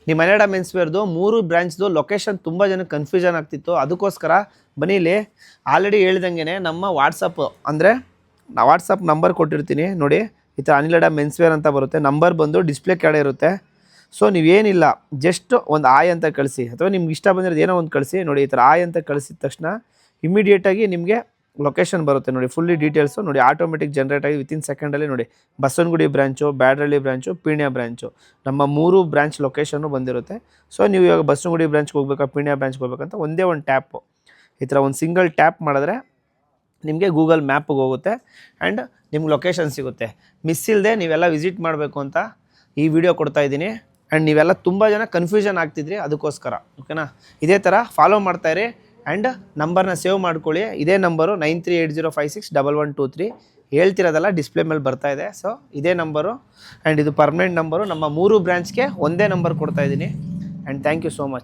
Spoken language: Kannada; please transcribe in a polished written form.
ನಿಮನೆಡ ಮೆನ್ಸ್ವೇರ್ದು 3 ಬ್ರಾಂಚ್ದು ಲೊಕೇಶನ್ ತುಂಬ ಜನಕ್ಕೆ ಕನ್ಫ್ಯೂಷನ್ ಆಗ್ತಿತ್ತು. ಅದಕ್ಕೋಸ್ಕರ ಬನ್ನಿ ಇಲ್ಲಿ ಆಲ್ರೆಡಿ ಹೇಳ್ದಂಗೆ ನಮ್ಮ ವಾಟ್ಸಪ್ ಅಂದರೆ ವಾಟ್ಸಪ್ ನಂಬರ್ ಕೊಟ್ಟಿರ್ತೀನಿ ನೋಡಿ. ಈ ಥರ ಅನಿಲಡ ಮೆನ್ಸ್ವೇರ್ ಅಂತ ಬರುತ್ತೆ. ನಂಬರ್ ಬಂದು ಡಿಸ್ಪ್ಲೇ ಕೆಳಗೆ ಇರುತ್ತೆ. ಸೊ ನೀವೇನಿಲ್ಲ ಜಸ್ಟ್ ಒಂದು ಆಯ್ ಅಂತ ಕಳಿಸಿ, ಅಥವಾ ನಿಮ್ಗೆ ಇಷ್ಟ ಬಂದಿರೋದು ಏನೋ ಒಂದು ಕಳಿಸಿ ನೋಡಿ. ಈ ಥರ ಆಯ್ ಅಂತ ಕಳಿಸಿದ ತಕ್ಷಣ ಇಮಿಡಿಯೇಟಾಗಿ ನಿಮಗೆ ಲೊಕೇಶನ್ ಬರುತ್ತೆ ನೋಡಿ. ಫುಲ್ಲಿ ಡೀಟೇಲ್ಸು ನೋಡಿ ಆಟೋಮೆಟಿಕ್ ಜನ್ರೇಟ್ ಆಗಿ ವಿತಿನ್ ಸೆಕೆಂಡಲ್ಲಿ ನೋಡಿ. Basavanagudi branch, Byadarahalli branch, Peenya branch, ನಮ್ಮ 3 ಬ್ರಾಂಚ್ ಲೊಕೇಶನ್ನು ಬಂದಿರುತ್ತೆ. ಸೊ ನೀವು ಇವಾಗ ಬಸವನಗುಡಿ ಬ್ರಾಂಚ್ಗೆ ಹೋಗ್ಬೇಕಾ ಪೀಣ್ಯ ಬ್ರಾಂಚ್ಗೆ ಹೋಗ್ಬೇಕಂತ ಒಂದೇ ಒಂದು ಟ್ಯಾಪು, ಈ ಥರ ಒಂದು ಸಿಂಗಲ್ ಟ್ಯಾಪ್ ಮಾಡಿದ್ರೆ ನಿಮಗೆ ಗೂಗಲ್ ಮ್ಯಾಪಿಗೆ ಹೋಗುತ್ತೆ ಆ್ಯಂಡ್ ನಿಮ್ಗೆ ಲೊಕೇಶನ್ ಸಿಗುತ್ತೆ. ಮಿಸ್ ಇಲ್ಲದೆ ನೀವೆಲ್ಲ ವಿಸಿಟ್ ಮಾಡಬೇಕು ಅಂತ ಈ ವಿಡಿಯೋ ಕೊಡ್ತಾಯಿದ್ದೀನಿ. ಆ್ಯಂಡ್ ನೀವೆಲ್ಲ ತುಂಬ ಜನ ಕನ್ಫ್ಯೂಷನ್ ಆಗ್ತಿದ್ರಿ, ಅದಕ್ಕೋಸ್ಕರ ಓಕೆನಾ. ಇದೇ ಥರ ಫಾಲೋ ಮಾಡ್ತಾಯಿರಿ ಆ್ಯಂಡ್ ನಂಬರ್ನ ಸೇವ್ ಮಾಡ್ಕೊಳ್ಳಿ. ಇದೇ ನಂಬರು 9380561123 ಹೇಳ್ತಿರೋದಲ್ಲ ಡಿಸ್ಪ್ಲೇ ಮೇಲೆ ಬರ್ತಾ ಇದೆ. ಸೊ ಇದೇ ನಂಬರು ಆ್ಯಂಡ್ ಇದು ಪರ್ಮನೆಂಟ್ ನಂಬರು. ನಮ್ಮ 3 ಬ್ರಾಂಚ್ಗೆ ಒಂದೇ ನಂಬರ್ ಕೊಡ್ತಾಯಿದ್ದೀನಿ. And thank you so much.